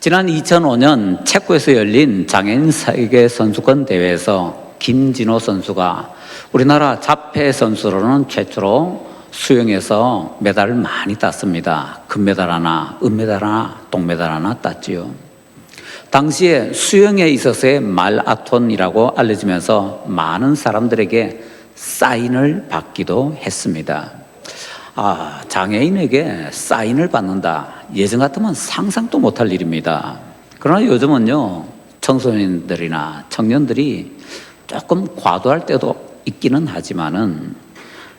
지난 2005년 체코에서 열린 장애인 세계 선수권 대회에서 김진호 선수가 우리나라 자폐 선수로는 최초로 수영에서 메달을 많이 땄습니다. 금메달 하나, 은메달 하나, 동메달 하나 땄지요. 당시에 수영에 있어서의 말아톤이라고 알려지면서 많은 사람들에게 사인을 받기도 했습니다. 장애인에게 사인을 받는다. 예전 같으면 상상도 못할 일입니다. 그러나 요즘은요, 청소년들이나 청년들이 조금 과도할 때도 있기는 하지만은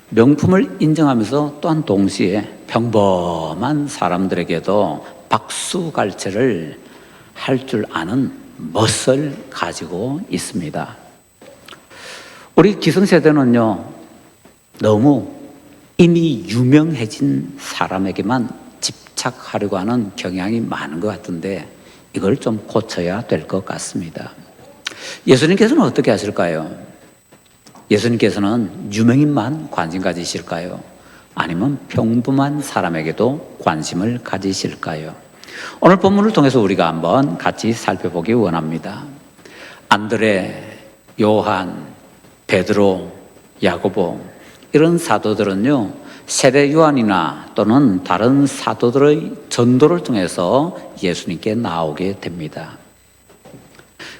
명품을 인정하면서 또한 동시에 평범한 사람들에게도 박수갈채를 할 줄 아는 멋을 가지고 있습니다. 우리 기성세대는요, 너무 이미 유명해진 사람에게만 집착하려고 하는 경향이 많은 것 같은데 이걸 좀 고쳐야 될 것 같습니다. 예수님께서는 어떻게 하실까요? 예수님께서는 유명인만 관심 가지실까요? 아니면 평범한 사람에게도 관심을 가지실까요? 오늘 본문을 통해서 우리가 한번 같이 살펴보기 원합니다. 안드레, 요한, 베드로, 야고보 이런 사도들은요, 세례 요한이나 또는 다른 사도들의 전도를 통해서 예수님께 나오게 됩니다.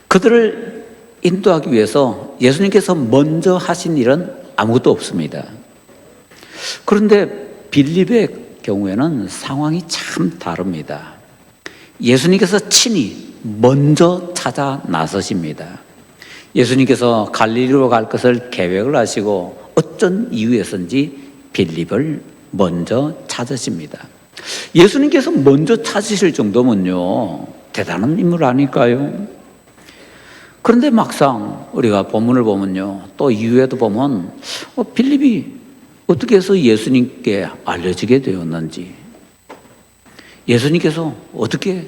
그들을 인도하기 위해서 예수님께서 먼저 하신 일은 아무것도 없습니다. 그런데 빌립의 경우에는 상황이 참 다릅니다. 예수님께서 친히 먼저 찾아 나서십니다. 예수님께서 갈릴리로 갈 것을 계획을 하시고 어쩐 이유에서인지 빌립을 먼저 찾으십니다. 예수님께서 먼저 찾으실 정도면요, 대단한 인물 아닐까요? 그런데 막상 우리가 본문을 보면요, 또 이후에도 보면 빌립이 어떻게 해서 예수님께 알려지게 되었는지, 예수님께서 어떻게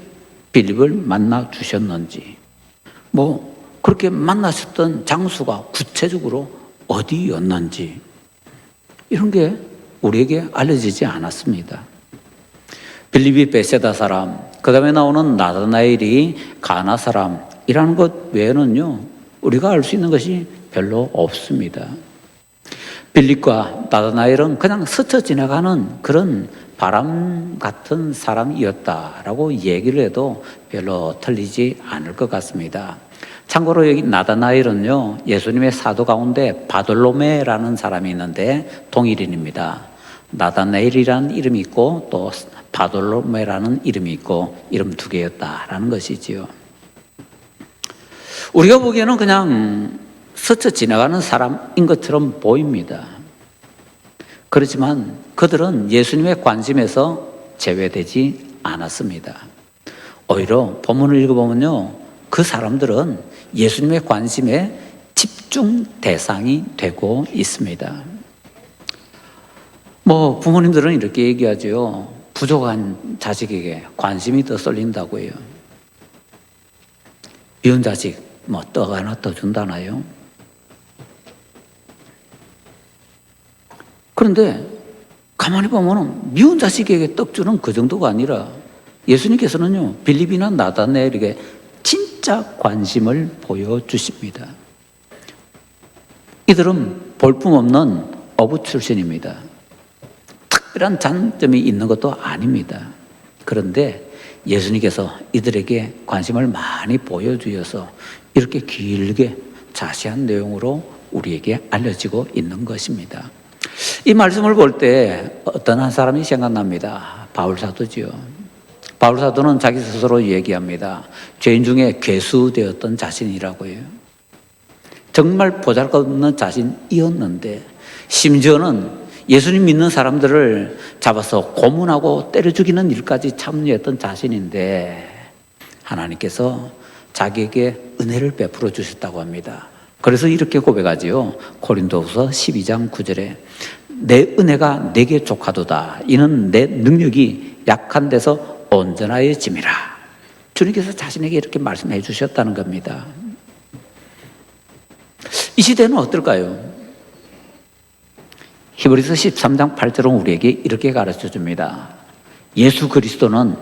빌립을 만나 주셨는지, 그렇게 만나셨던 장소가 구체적으로 어디였는지 이런 게 우리에게 알려지지 않았습니다. 빌립이 베세다 사람, 그 다음에 나오는 나다나엘이 가나 사람이라는 것 외에는요, 우리가 알 수 있는 것이 별로 없습니다. 빌립과 나다나엘은 그냥 스쳐 지나가는 그런 바람 같은 사람이었다라고 얘기를 해도 별로 틀리지 않을 것 같습니다. 참고로 여기 나다나엘은요, 예수님의 사도 가운데 바돌로메라는 사람이 있는데 동일인입니다. 나다나엘이라는 이름이 있고 또 바돌로메라는 이름이 있고 이름 두 개였다라는 것이지요. 우리가 보기에는 그냥 스쳐 지나가는 사람인 것처럼 보입니다. 그렇지만 그들은 예수님의 관심에서 제외되지 않았습니다. 오히려 본문을 읽어보면요, 그 사람들은 예수님의 관심의 집중 대상이 되고 있습니다. 부모님들은 이렇게 얘기하죠. 부족한 자식에게 관심이 더 쏠린다고요. 미운 자식 떡 하나 더 준다나요? 그런데 가만히 보면 미운 자식에게 떡 주는 그 정도가 아니라 예수님께서는요, 빌립이나 나다나엘에게 진짜 관심을 보여주십니다. 이들은 볼품없는 어부 출신입니다. 특별한 장점이 있는 것도 아닙니다. 그런데 예수님께서 이들에게 관심을 많이 보여주셔서 이렇게 길게 자세한 내용으로 우리에게 알려지고 있는 것입니다. 이 말씀을 볼 때 어떤 한 사람이 생각납니다. 바울사도지요. 바울사도는 자기 스스로 얘기합니다. 죄인 중에 괴수되었던 자신이라고요. 정말 보잘것없는 자신이었는데 심지어는 예수님 믿는 사람들을 잡아서 고문하고 때려 죽이는 일까지 참여했던 자신인데 하나님께서 자기에게 은혜를 베풀어 주셨다고 합니다. 그래서 이렇게 고백하지요. 고린도후서 12장 9절에 내 은혜가 내게 족하도다. 이는 내 능력이 약한 데서 온전하여짐이라. 주님께서 자신에게 이렇게 말씀해 주셨다는 겁니다. 이 시대는 어떨까요? 히브리서 13장 8절은 우리에게 이렇게 가르쳐 줍니다. 예수 그리스도는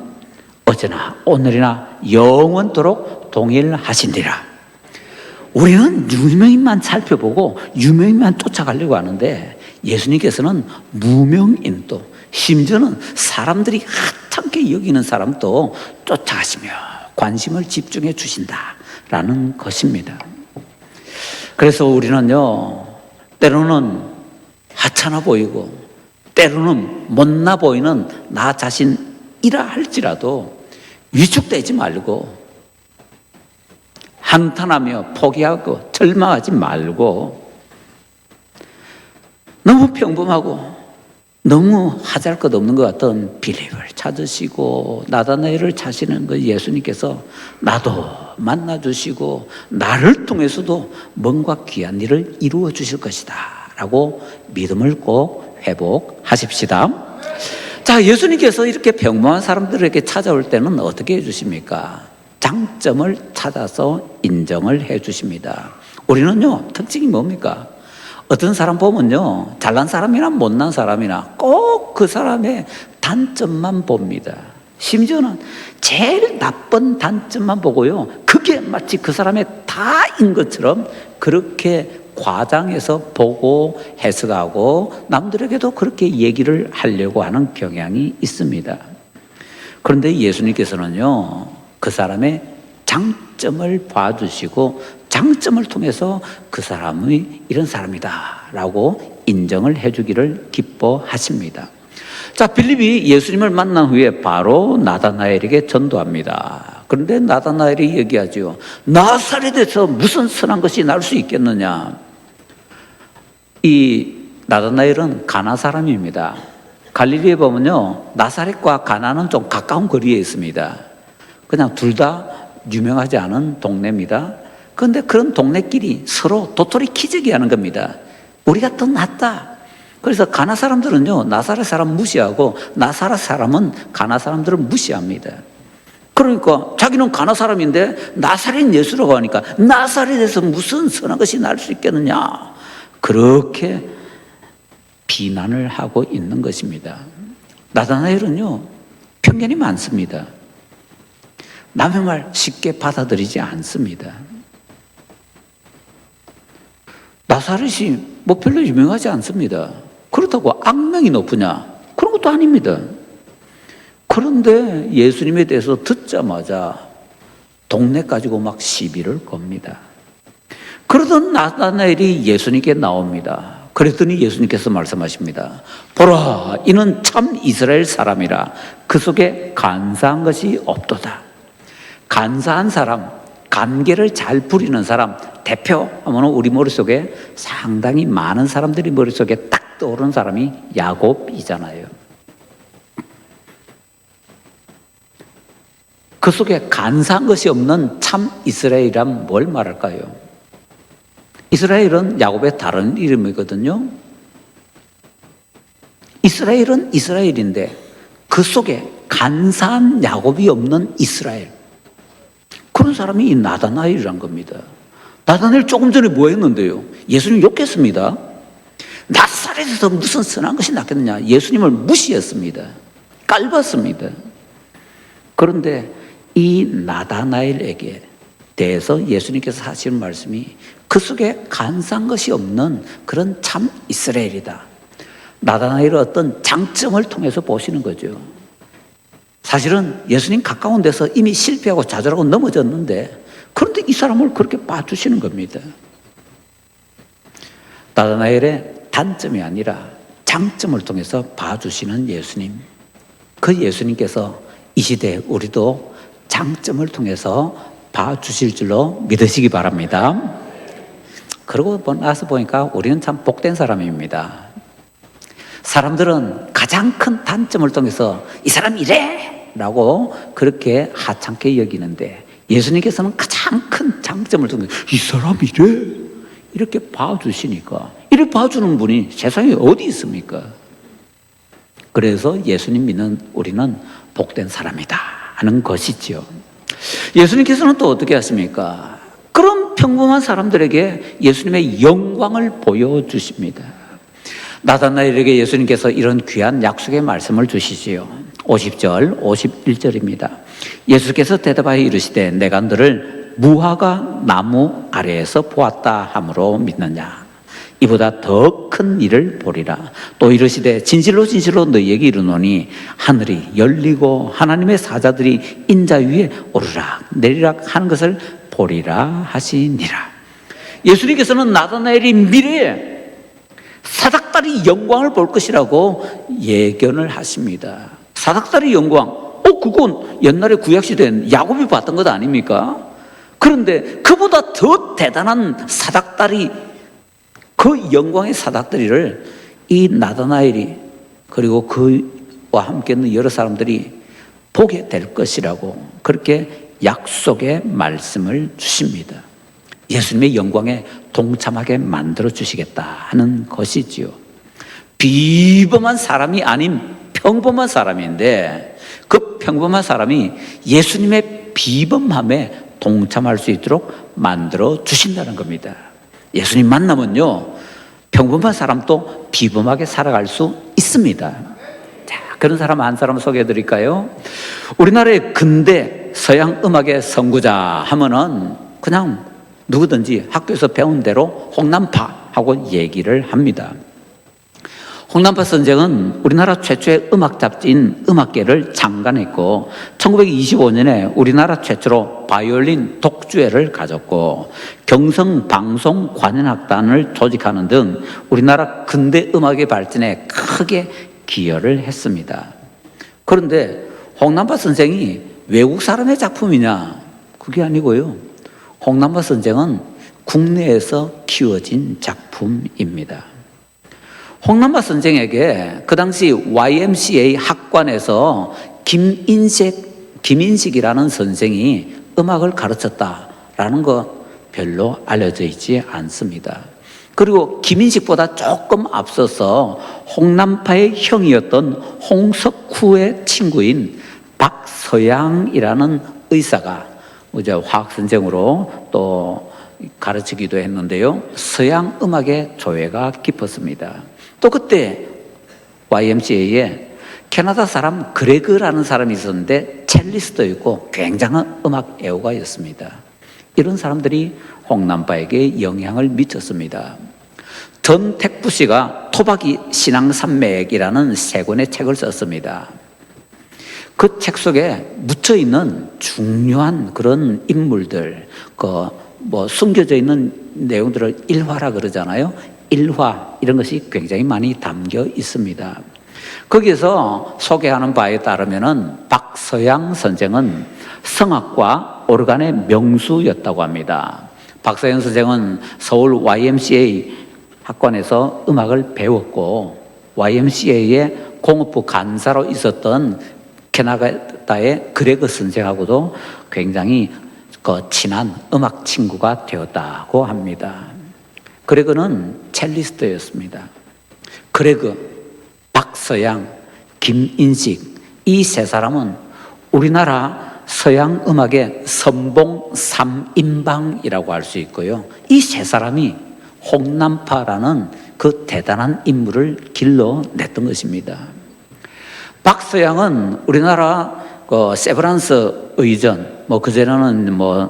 어제나 오늘이나 영원토록 동일하신디라. 우리는 유명인만 살펴보고 유명인만 쫓아가려고 하는데 예수님께서는 무명인도, 심지어는 사람들이 하찮게 여기는 사람도 쫓아가시며 관심을 집중해 주신다라는 것입니다. 그래서 우리는요, 때로는 하찮아 보이고 때로는 못나 보이는 나 자신이라 할지라도 위축되지 말고, 한탄하며 포기하고 절망하지 말고, 너무 평범하고 너무 하잘 것 없는 것 같은 빌립을 찾으시고 나다나엘을 찾으시는 그 예수님께서 나도 만나주시고 나를 통해서도 뭔가 귀한 일을 이루어 주실 것이다 라고 믿음을 꼭 회복하십시다. 자, 예수님께서 이렇게 평범한 사람들에게 찾아올 때는 어떻게 해주십니까? 장점을 찾아서 인정을 해주십니다. 우리는요, 특징이 뭡니까? 어떤 사람 보면요, 잘난 사람이나 못난 사람이나 꼭 그 사람의 단점만 봅니다. 심지어는 제일 나쁜 단점만 보고요, 그게 마치 그 사람의 다인 것처럼 그렇게 과장해서 보고 해석하고 남들에게도 그렇게 얘기를 하려고 하는 경향이 있습니다. 그런데 예수님께서는요, 그 사람의 장점을 봐주시고 장점을 통해서 그 사람이 이런 사람이다 라고 인정을 해주기를 기뻐하십니다. 자, 빌립이 예수님을 만난 후에 바로 나다나엘에게 전도합니다. 그런데 나다나엘이 얘기하죠. 나사렛에서 무슨 선한 것이 날 수 있겠느냐. 이 나다나엘은 가나 사람입니다. 갈릴리에 보면요, 나사렛과 가나는 좀 가까운 거리에 있습니다. 그냥 둘 다 유명하지 않은 동네입니다. 그런데 그런 동네끼리 서로 도토리 키재기 하는 겁니다. 우리가 더 낫다. 그래서 가나 사람들은요, 나사렛 사람 무시하고 나사렛 사람은 가나 사람들을 무시합니다. 그러니까 자기는 가나 사람인데 나사렛 예수라고 하니까 나사렛에서 무슨 선한 것이 날 수 있겠느냐, 그렇게 비난을 하고 있는 것입니다. 나다나엘은요, 편견이 많습니다. 남의 말 쉽게 받아들이지 않습니다. 나사렛이 뭐 별로 유명하지 않습니다. 그렇다고 악명이 높으냐? 그런 것도 아닙니다. 그런데 예수님에 대해서 듣자마자 동네 가지고 막 시비를 겁니다. 그러던 나다나엘이 예수님께 나옵니다. 그랬더니 예수님께서 말씀하십니다. 보라, 이는 참 이스라엘 사람이라 그 속에 간사한 것이 없도다. 간사한 사람, 관계를 잘 부리는 사람, 대표하면 우리 머릿속에 상당히 많은 사람들이 머릿속에 딱 떠오르는 사람이 야곱이잖아요. 그 속에 간사한 것이 없는 참 이스라엘이란 뭘 말할까요? 이스라엘은 야곱의 다른 이름이거든요. 이스라엘은 이스라엘인데 그 속에 간사한 야곱이 없는 이스라엘, 그런 사람이 이 나다나엘이란 겁니다. 나다나엘 조금 전에 뭐 했는데요? 예수님 욕했습니다. 나사렛에서 무슨 선한 것이 낫겠느냐. 예수님을 무시했습니다. 깔봤습니다. 그런데 이 나다나엘에게 대해서 예수님께서 하시는 말씀이 그 속에 간사한 것이 없는 그런 참 이스라엘이다. 나다나엘의 어떤 장점을 통해서 보시는 거죠. 사실은 예수님 가까운 데서 이미 실패하고 좌절하고 넘어졌는데, 그런데 이 사람을 그렇게 봐주시는 겁니다. 나다나엘의 단점이 아니라 장점을 통해서 봐주시는 예수님, 그 예수님께서 이 시대에 우리도 장점을 통해서 봐주실 줄로 믿으시기 바랍니다. 그러고 나서 보니까 우리는 참 복된 사람입니다. 사람들은 가장 큰 단점을 통해서 이 사람이 이래! 라고 그렇게 하찮게 여기는데, 예수님께서는 가장 큰 장점을 통해서 이 사람이 이래! 이렇게 봐주시니까, 이렇게 봐주는 분이 세상에 어디 있습니까? 그래서 예수님 믿는 우리는 복된 사람이다 하는 것이죠. 예수님께서는 또 어떻게 하십니까? 그런 평범한 사람들에게 예수님의 영광을 보여주십니다. 나다나엘에게 예수님께서 이런 귀한 약속의 말씀을 주시지요. 50절, 51절입니다. 예수께서 대답하여 이르시되 내가 너를 무화과 나무 아래에서 보았다 함으로 믿느냐. 이보다 더 큰 일을 보리라. 또 이르시되 진실로 진실로 너희에게 이르노니 하늘이 열리고 하나님의 사자들이 인자 위에 오르락 내리락 하는 것을 보리라 하시니라. 예수님께서는 나다나엘이 미래에 사닥다리 영광을 볼 것이라고 예견을 하십니다. 사닥다리 영광, 그건 옛날에 구약시대에 야곱이 봤던 것 아닙니까? 그런데 그보다 더 대단한 사닥다리, 그 영광의 사닥다리를 이 나다나엘이 그리고 그와 함께 있는 여러 사람들이 보게 될 것이라고 그렇게 약속의 말씀을 주십니다. 예수님의 영광에 동참하게 만들어 주시겠다 하는 것이지요. 비범한 사람이 아닌 평범한 사람인데 그 평범한 사람이 예수님의 비범함에 동참할 수 있도록 만들어 주신다는 겁니다. 예수님 만나면요, 평범한 사람도 비범하게 살아갈 수 있습니다. 자, 그런 사람 한 사람 소개해 드릴까요? 우리나라의 근대 서양 음악의 선구자 하면은 그냥 누구든지 학교에서 배운 대로 홍남파하고 얘기를 합니다. 홍남파 선생은 우리나라 최초의 음악 잡지인 음악계를 창간했고 1925년에 우리나라 최초로 바이올린 독주회를 가졌고 경성방송관현악단을 조직하는 등 우리나라 근대 음악의 발전에 크게 기여를 했습니다. 그런데 홍남파 선생이 외국 사람의 작품이냐? 그게 아니고요. 홍남파 선생은 국내에서 키워진 작품입니다. 홍남파 선생에게 그 당시 YMCA 학관에서 김인식이라는 선생이 음악을 가르쳤다라는 거 별로 알려져 있지 않습니다. 그리고 김인식보다 조금 앞서서 홍남파의 형이었던 홍석후의 친구인 박서양이라는 의사가 이제 화학 선생으로 또 가르치기도 했는데요. 서양 음악의 조예가 깊었습니다. 또 그때 YMCA에 캐나다 사람 그레그라는 사람이 있었는데 첼리스트였고 굉장한 음악 애호가였습니다. 이런 사람들이 홍남파에게 영향을 미쳤습니다. 전택부 씨가 토박이 신앙산맥이라는 세 권의 책을 썼습니다. 그 책 속에 묻혀 있는 중요한 그런 인물들, 숨겨져 있는 내용들을 일화라 그러잖아요. 일화, 이런 것이 굉장히 많이 담겨 있습니다. 거기에서 소개하는 바에 따르면은 박서양 선생은 성악과 오르간의 명수였다고 합니다. 박서양 선생은 서울 YMCA 학관에서 음악을 배웠고 YMCA의 공업부 간사로 있었던 캐나다의 그레그 선생하고도 굉장히 친한 음악 친구가 되었다고 합니다. 그레그는 첼리스트였습니다. 그레그, 박서양, 김인식, 이 세 사람은 우리나라 서양 음악의 선봉 3인방이라고 할 수 있고요. 이 세 사람이 홍남파라는 그 대단한 인물을 길러냈던 것입니다. 박서양은 우리나라 세브란스 의전, 그전에는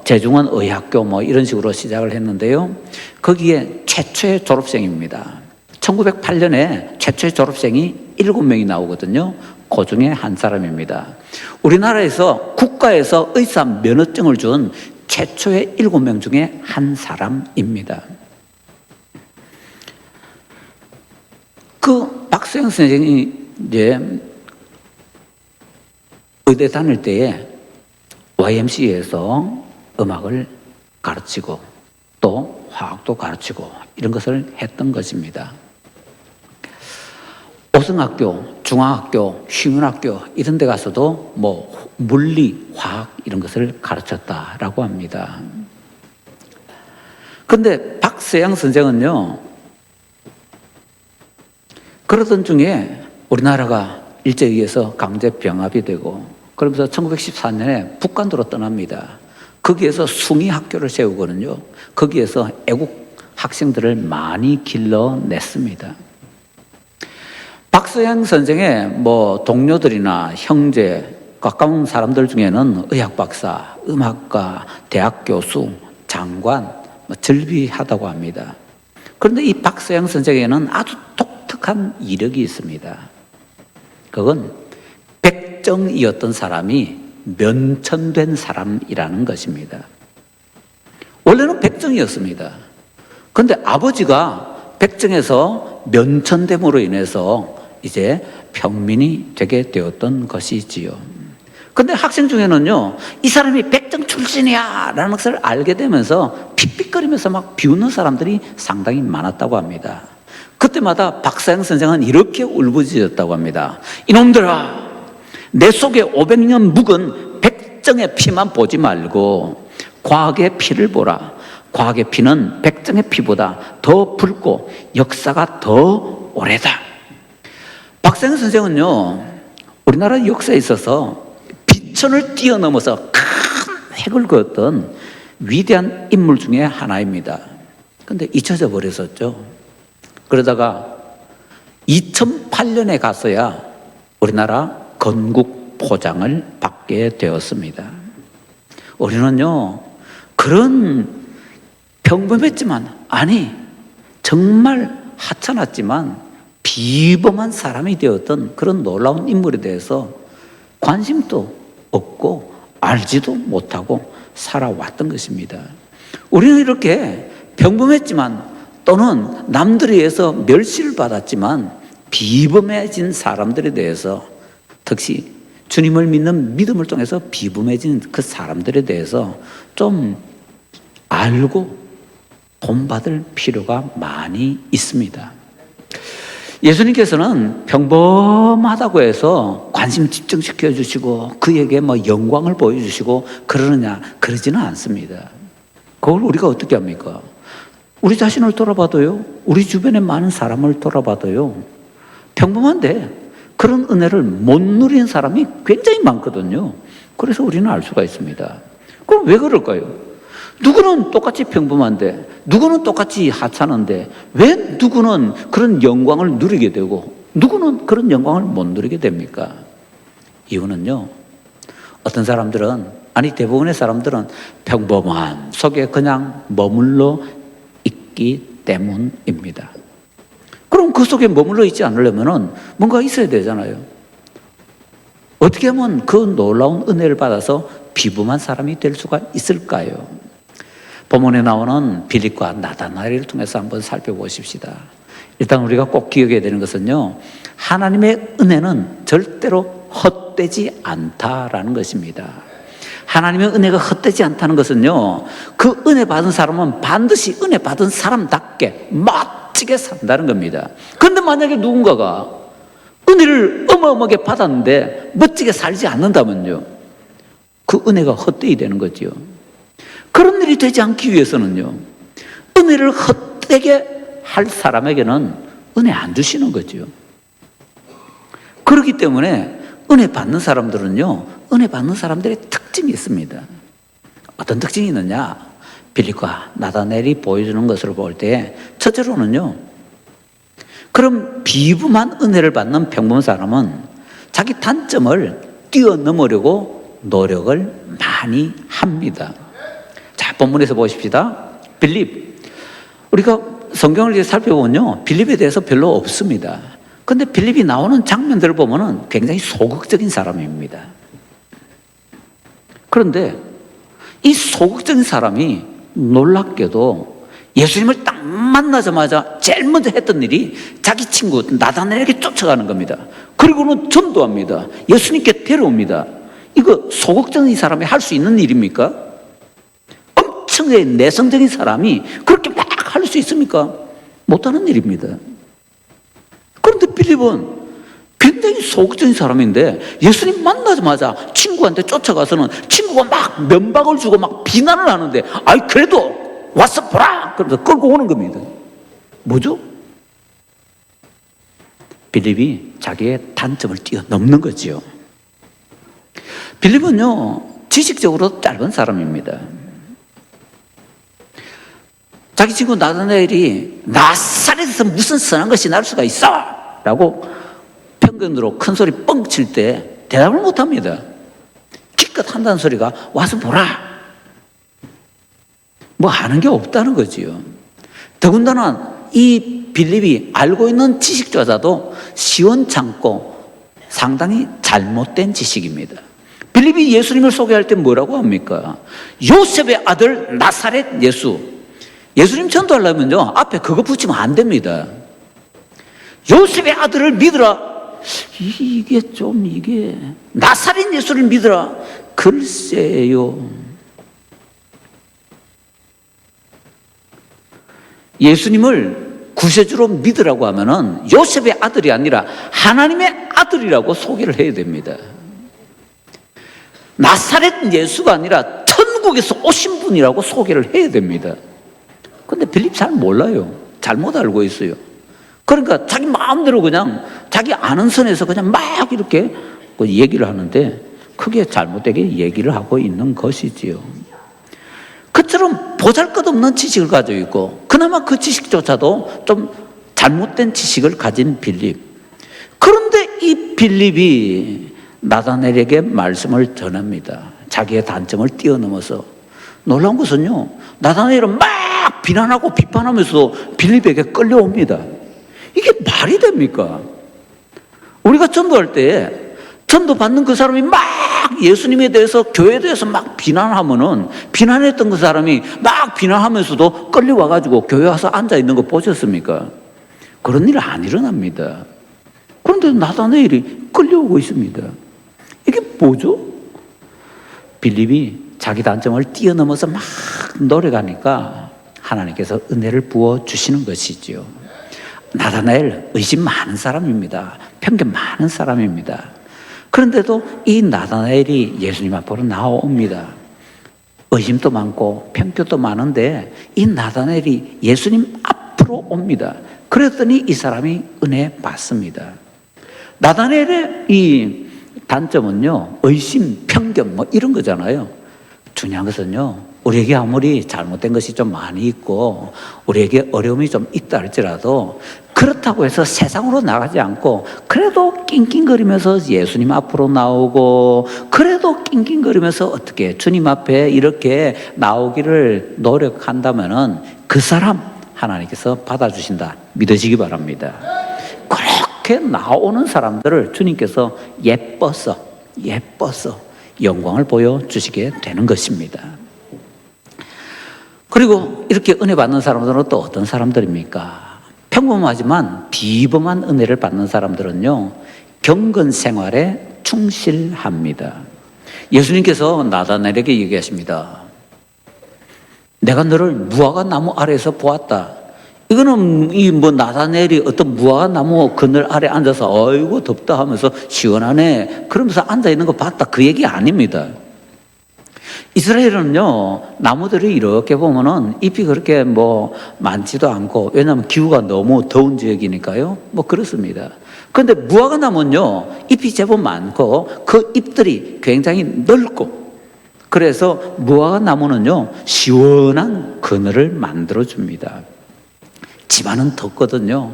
재중원 의학교 이런 식으로 시작을 했는데요. 거기에 최초의 졸업생입니다. 1908년에 최초의 졸업생이 7명이 나오거든요. 그 중에 한 사람입니다. 우리나라에서 국가에서 의사 면허증을 준 최초의 7명 중에 한 사람입니다. 그 박서양 선생이 이제 의대 다닐 때에 YMCA에서 음악을 가르치고 또 화학도 가르치고 이런 것을 했던 것입니다. 오성학교, 중앙학교, 휘문학교 이런 데 가서도 물리, 화학 이런 것을 가르쳤다라고 합니다. 그런데 박서양 선생은요, 그러던 중에 우리나라가 일제에 의해서 강제 병합이 되고 그러면서 1914년에 북한도로 떠납니다. 거기에서 숭의학교를 세우거든요. 거기에서 애국 학생들을 많이 길러냈습니다. 박서양 선생의 동료들이나 형제, 가까운 사람들 중에는 의학 박사, 음악가, 대학 교수, 장관, 절비하다고 합니다. 그런데 이 박서영 선생에게는 아주 독특한 이력이 있습니다. 그건 백정이었던 사람이 면천된 사람이라는 것입니다. 원래는 백정이었습니다. 그런데 아버지가 백정에서 면천됨으로 인해서 이제 평민이 되게 되었던 것이지요. 근데 학생 중에는요, 이 사람이 백정 출신이야 라는 것을 알게 되면서 픽픽거리면서 막 비웃는 사람들이 상당히 많았다고 합니다. 그때마다 박사영 선생은 이렇게 울부짖었다고 합니다. 이놈들아, 내 속에 500년 묵은 백정의 피만 보지 말고 과학의 피를 보라. 과학의 피는 백정의 피보다 더 붉고 역사가 더 오래다. 박사영 선생은요, 우리나라 역사에 있어서 비천을 뛰어넘어서 큰 획을 그었던 위대한 인물 중에 하나입니다. 그런데 잊혀져 버렸었죠. 그러다가 2008년에 가서야 우리나라 건국 포장을 받게 되었습니다. 우리는요, 그런 평범했지만, 아니 정말 하찮았지만 비범한 사람이 되었던 그런 놀라운 인물에 대해서 관심도 없고 알지도 못하고 살아왔던 것입니다. 우리는 이렇게 평범했지만 또는 남들에 의해서 멸시를 받았지만 비범해진 사람들에 대해서, 특히 주님을 믿는 믿음을 통해서 비범해진 그 사람들에 대해서 좀 알고 본받을 필요가 많이 있습니다. 예수님께서는 평범하다고 해서 관심 집중시켜 주시고 그에게 영광을 보여주시고 그러지는 않습니다. 그걸 우리가 어떻게 합니까? 우리 자신을 돌아봐도요, 우리 주변에 많은 사람을 돌아봐도요, 평범한데 그런 은혜를 못 누린 사람이 굉장히 많거든요. 그래서 우리는 알 수가 있습니다. 그럼 왜 그럴까요? 누구는 똑같이 평범한데, 누구는 똑같이 하찮은데 왜 누구는 그런 영광을 누리게 되고 누구는 그런 영광을 못 누리게 됩니까? 이유는요, 어떤 사람들은, 아니 대부분의 사람들은 평범한 속에 그냥 머물러 있기 때문입니다. 그럼 그 속에 머물러 있지 않으려면 뭔가 있어야 되잖아요. 어떻게 하면 그 놀라운 은혜를 받아서 비범한 사람이 될 수가 있을까요? 본문에 나오는 빌립과 나다나엘을 통해서 한번 살펴보십시다. 일단 우리가 꼭 기억해야 되는 것은요, 하나님의 은혜는 절대로 헛되지 않다라는 것입니다. 하나님의 은혜가 헛되지 않다는 것은요, 그 은혜 받은 사람은 반드시 은혜 받은 사람답게 멋지게 산다는 겁니다. 그런데 만약에 누군가가 은혜를 어마어마하게 받았는데 멋지게 살지 않는다면요, 그 은혜가 헛되이 되는 거죠. 그런 일이 되지 않기 위해서는요, 은혜를 헛되게 할 사람에게는 은혜 안 주시는 거죠. 그렇기 때문에 은혜 받는 사람들은요, 은혜 받는 사람들의 특징이 있습니다. 어떤 특징이 있느냐? 빌립과 나다나엘이 보여주는 것을 볼 때 첫째로는요, 그럼 비범한 은혜를 받는 평범한 사람은 자기 단점을 뛰어넘으려고 노력을 많이 합니다. 자, 본문에서 보십시다. 빌립, 우리가 성경을 이제 살펴보면요, 빌립에 대해서 별로 없습니다. 그런데 빌립이 나오는 장면들을 보면 굉장히 소극적인 사람입니다. 그런데 이 소극적인 사람이 놀랍게도 예수님을 딱 만나자마자 제일 먼저 했던 일이 자기 친구 나다나엘에게 쫓아가는 겁니다. 그리고는 전도합니다. 예수님께 데려옵니다. 이거 소극적인 사람이 할 수 있는 일입니까? 엄청나게 내성적인 사람이 그렇게 막 할 수 있습니까? 못하는 일입니다. 그런데 빌립은 굉장히 소극적인 사람인데 예수님 만나자마자 친구한테 쫓아가서는 친구가 막 면박을 주고 막 비난을 하는데, 아이 그래도 와서 보라! 그러면서 끌고 오는 겁니다. 뭐죠? 빌립이 자기의 단점을 뛰어넘는 거지요. 빌립은요, 지식적으로 짧은 사람입니다. 자기 친구 나다나엘이 나사렛에서 무슨 선한 것이 날 수가 있어! 라고 편견으로 큰 소리 뻥칠 때 대답을 못 합니다. 기껏 한다는 소리가 와서 보라. 뭐 하는 게 없다는 거지요. 더군다나 이 빌립이 알고 있는 지식조차도 시원찮고 상당히 잘못된 지식입니다. 빌립이 예수님을 소개할 때 뭐라고 합니까? 요셉의 아들 나사렛 예수. 예수님 전도하려면요, 앞에 그거 붙이면 안 됩니다. 요셉의 아들을 믿으라. 이게 나사렛 예수를 믿으라. 글쎄요. 예수님을 구세주로 믿으라고 하면은 요셉의 아들이 아니라 하나님의 아들이라고 소개를 해야 됩니다. 나사렛 예수가 아니라 천국에서 오신 분이라고 소개를 해야 됩니다. 근데 빌립 잘 몰라요. 잘못 알고 있어요. 그러니까 자기 마음대로 그냥 자기 아는 선에서 그냥 막 이렇게 얘기를 하는데 크게 잘못되게 얘기를 하고 있는 것이지요. 그처럼 보잘것없는 지식을 가지고 있고 그나마 그 지식조차도 좀 잘못된 지식을 가진 빌립. 그런데 이 빌립이 나다나엘에게 말씀을 전합니다. 자기의 단점을 뛰어넘어서. 놀라운 것은요, 나다나엘은 막 비난하고 비판하면서 빌립에게 끌려옵니다. 이게 말이 됩니까? 우리가 전도할 때 전도 받는 그 사람이 막 예수님에 대해서, 교회에 대해서 막 비난하면은, 비난했던 그 사람이 막 비난하면서도 끌려와가지고 교회 와서 앉아있는 거 보셨습니까? 그런 일 안 일어납니다. 그런데 나다나엘이 끌려오고 있습니다. 이게 뭐죠? 빌립이 자기 단점을 뛰어넘어서 막 노력하니까 하나님께서 은혜를 부어주시는 것이죠. 나다나엘 의심 많은 사람입니다. 편견 많은 사람입니다. 그런데도 이 나다나엘이 예수님 앞으로 나옵니다. 의심도 많고 편견도 많은데 이 나다나엘이 예수님 앞으로 옵니다. 그랬더니 이 사람이 은혜 받습니다. 나다나엘의 이 단점은요, 의심, 편견 뭐 이런 거잖아요. 중요한 것은요, 우리에게 아무리 잘못된 것이 좀 많이 있고 우리에게 어려움이 좀 있다 할지라도 그렇다고 해서 세상으로 나가지 않고 그래도 낑낑거리면서 예수님 앞으로 나오고 그래도 낑낑거리면서 어떻게 주님 앞에 이렇게 나오기를 노력한다면은 그 사람 하나님께서 받아주신다 믿으시기 바랍니다. 그렇게 나오는 사람들을 주님께서 예뻐서 영광을 보여주시게 되는 것입니다. 그리고 이렇게 은혜 받는 사람들은 또 어떤 사람들입니까? 평범하지만 비범한 은혜를 받는 사람들은요, 경건 생활에 충실합니다. 예수님께서 나다나엘에게 얘기하십니다. 내가 너를 무화과 나무 아래에서 보았다. 이거는 나다나엘이 어떤 무화과 나무 그늘 아래 앉아서 어이구 덥다 하면서 시원하네 그러면서 앉아 있는 거 봤다 그 얘기 아닙니다. 이스라엘은요, 나무들이 이렇게 보면은 잎이 그렇게 많지도 않고, 왜냐하면 기후가 너무 더운 지역이니까요. 그렇습니다. 그런데 무화과 나무는요, 잎이 제법 많고, 그 잎들이 굉장히 넓고, 그래서 무화과 나무는요, 시원한 그늘을 만들어줍니다. 집안은 덥거든요.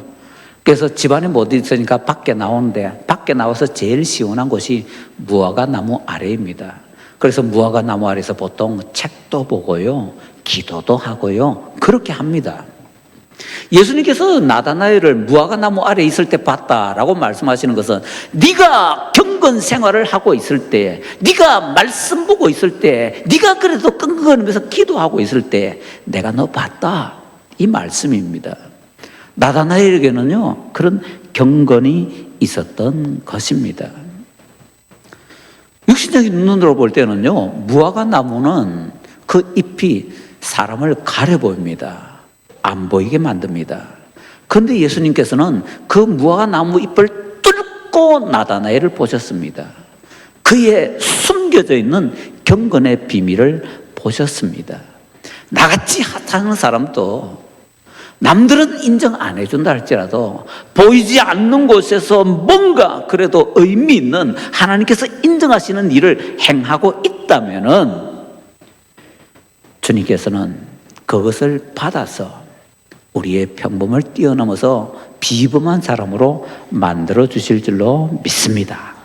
그래서 집안에 못 있으니까 밖에 나오는데, 밖에 나와서 제일 시원한 곳이 무화과 나무 아래입니다. 그래서 무화과 나무 아래서 보통 책도 보고요, 기도도 하고요, 그렇게 합니다. 예수님께서 나다나엘을 무화과 나무 아래 있을 때 봤다라고 말씀하시는 것은 네가 경건 생활을 하고 있을 때, 네가 말씀 보고 있을 때, 네가 그래도 끙끙거리면서 기도하고 있을 때 내가 너 봤다 이 말씀입니다. 나다나엘에게는요, 그런 경건이 있었던 것입니다. 육신적인 눈으로 볼 때는요, 무화과 나무는 그 잎이 사람을 가려 보입니다. 안 보이게 만듭니다. 그런데 예수님께서는 그 무화과 나무 잎을 뚫고 나다나엘을 보셨습니다. 그의 숨겨져 있는 경건의 비밀을 보셨습니다. 나같이 핫하는 사람도 남들은 인정 안 해준다 할지라도 보이지 않는 곳에서 뭔가 그래도 의미 있는 하나님께서 인정하시는 일을 행하고 있다면은 주님께서는 그것을 받아서 우리의 평범을 뛰어넘어서 비범한 사람으로 만들어 주실 줄로 믿습니다.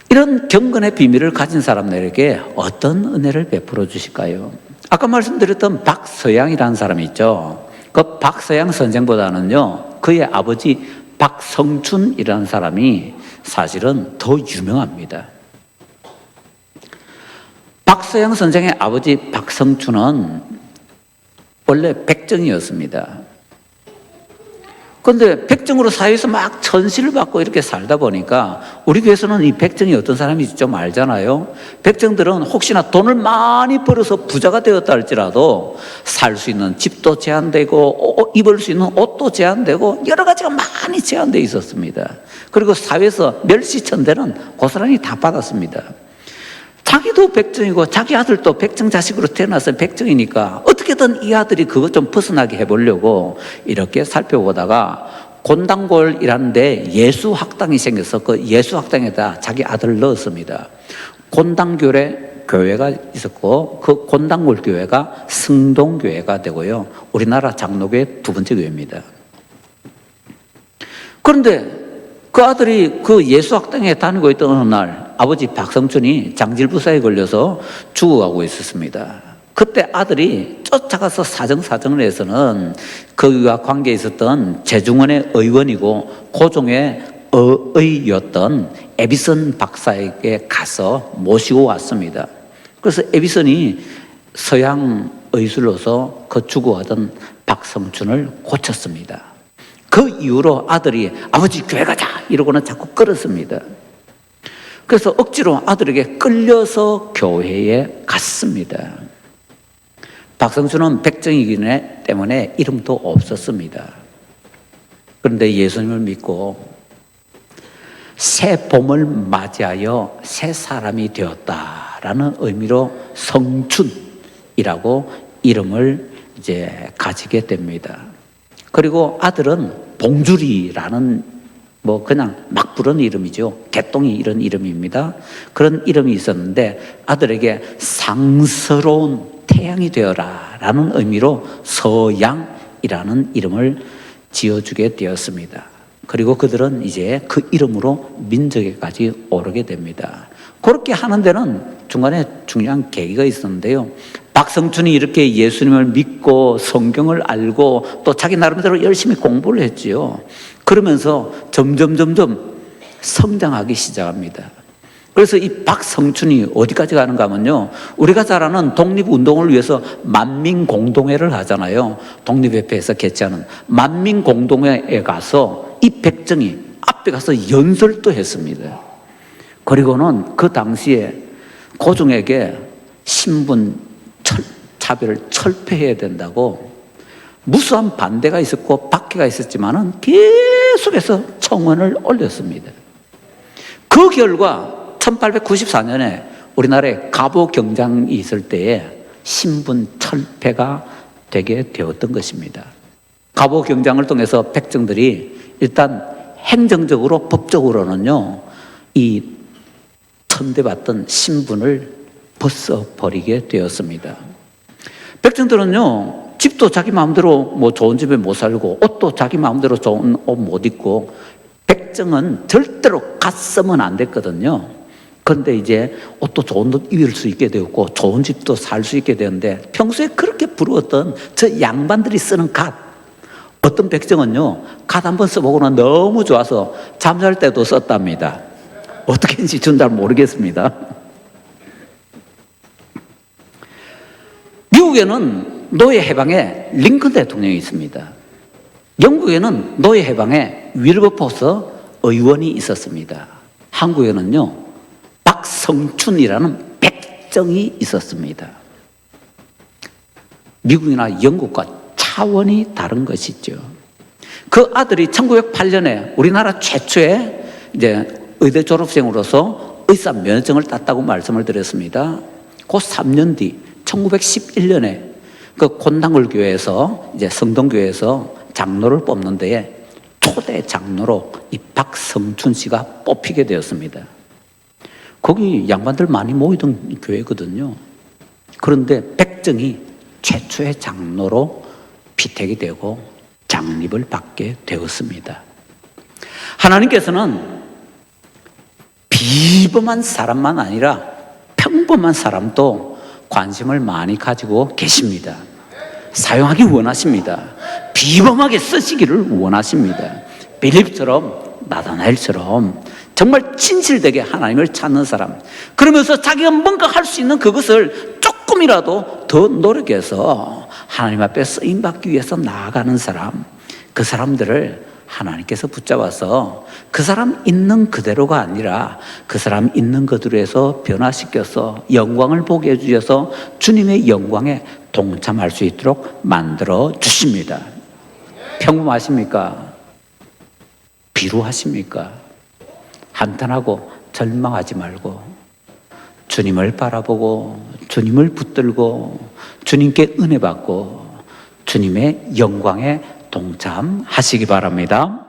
이런 경건의 비밀을 가진 사람들에게 어떤 은혜를 베풀어 주실까요? 아까 말씀드렸던 박서양이라는 사람이 있죠. 그 박서양 선생보다는요, 그의 아버지 박성춘이라는 사람이 사실은 더 유명합니다. 박서양 선생의 아버지 박성춘은 원래 백정이었습니다. 그런데 백정으로 사회에서 막 천시를 받고 이렇게 살다 보니까 우리 교회에서는 이 백정이 어떤 사람인지 좀 알잖아요. 백정들은 혹시나 돈을 많이 벌어서 부자가 되었다 할지라도 살 수 있는 집도 제한되고 입을 수 있는 옷도 제한되고 여러 가지가 많이 제한되어 있었습니다. 그리고 사회에서 멸시천대는 고스란히 다 받았습니다. 자기도 백정이고 자기 아들도 백정 자식으로 태어나서 백정이니까 어떻게든 이 아들이 그것 좀 벗어나게 해보려고 이렇게 살펴보다가 곤당골이라는 데 예수학당이 생겨서 그 예수학당에다 자기 아들을 넣었습니다. 곤당교회 교회가 있었고 그 곤당골 교회가 승동교회가 되고요. 우리나라 장로교회 두 번째 교회입니다. 그런데 그 아들이 그 예수학당에 다니고 있던 어느 날 아버지 박성춘이 장질부사에 걸려서 죽어가고 있었습니다. 그때 아들이 쫓아가서 사정을 해서는 그와 관계에 있었던 재중원의 의원이고 고종의 의였던 에비슨 박사에게 가서 모시고 왔습니다. 그래서 에비슨이 서양 의술로서 그 죽어가던 박성춘을 고쳤습니다. 그 이후로 아들이 아버지 교회 가자 이러고는 자꾸 끌었습니다. 그래서 억지로 아들에게 끌려서 교회에 갔습니다. 박성춘은 백정이기 때문에 이름도 없었습니다. 그런데 예수님을 믿고 새 봄을 맞이하여 새 사람이 되었다라는 의미로 성춘이라고 이름을 이제 가지게 됩니다. 그리고 아들은 봉주리라는 그냥 막 부르는 이름이죠. 개똥이 이런 이름입니다. 그런 이름이 있었는데 아들에게 상스러운 태양이 되어라 라는 의미로 서양이라는 이름을 지어주게 되었습니다. 그리고 그들은 이제 그 이름으로 민족에까지 오르게 됩니다. 그렇게 하는 데는 중간에 중요한 계기가 있었는데요. 박성춘이 이렇게 예수님을 믿고 성경을 알고 또 자기 나름대로 열심히 공부를 했지요. 그러면서 점점 성장하기 시작합니다. 그래서 이 박성춘이 어디까지 가는가 하면요, 우리가 잘 아는 독립운동을 위해서 만민공동회를 하잖아요. 독립협회에서 개최하는 만민공동회에 가서 이 백정이 앞에 가서 연설도 했습니다. 그리고는 그 당시에 고종에게 신분 차별을 철폐해야 된다고 무수한 반대가 있었고 박해가 있었지만은 계속해서 청원을 올렸습니다. 그 결과 1894년에 우리나라에 갑오경장이 있을 때에 신분 철폐가 되게 되었던 것입니다. 갑오경장을 통해서 백정들이 일단 행정적으로 법적으로는요, 이 천대받던 신분을 벗어버리게 되었습니다. 백정들은요, 집도 자기 마음대로 좋은 집에 못 살고 옷도 자기 마음대로 좋은 옷 못 입고 백정은 절대로 갓 쓰면 안 됐거든요. 그런데 이제 옷도 좋은 옷 입을 수 있게 되었고 좋은 집도 살 수 있게 되는데 평소에 그렇게 부러웠던 저 양반들이 쓰는 갓, 어떤 백정은요 갓 한번 써보고는 너무 좋아서 잠잘 때도 썼답니다. 어떻게 했는지 전 잘 모르겠습니다. 미국에는 노예 해방에 링컨 대통령이 있습니다. 영국에는 노예 해방에 윌버포스 의원이 있었습니다. 한국에는요 박성춘이라는 백정이 있었습니다. 미국이나 영국과 차원이 다른 것이죠. 그 아들이 1908년에 우리나라 최초의 이제 의대 졸업생으로서 의사 면허증을 땄다고 말씀을 드렸습니다. 그 3년 뒤 1911년에 그 곤당골 교회에서 이제 성동교회에서 장로를 뽑는 데에 초대 장로로 이 박성춘 씨가 뽑히게 되었습니다. 거기 양반들 많이 모이던 교회거든요. 그런데 백정이 최초의 장로로 피택이 되고 장립을 받게 되었습니다. 하나님께서는 비범한 사람만 아니라 평범한 사람도 관심을 많이 가지고 계십니다. 사용하기 원하십니다. 비범하게 쓰시기를 원하십니다. 빌립처럼, 나다나엘처럼 정말 진실되게 하나님을 찾는 사람, 그러면서 자기가 뭔가 할 수 있는 그것을 조금이라도 더 노력해서 하나님 앞에 쓰임받기 위해서 나아가는 사람, 그 사람들을 하나님께서 붙잡아서 그 사람 있는 그대로가 아니라 그 사람 있는 그대로에서 변화시켜서 영광을 보게 해주셔서 주님의 영광에 동참할 수 있도록 만들어 주십니다. 평범하십니까? 비루하십니까? 한탄하고 절망하지 말고 주님을 바라보고 주님을 붙들고 주님께 은혜 받고 주님의 영광에 동참하시기 바랍니다.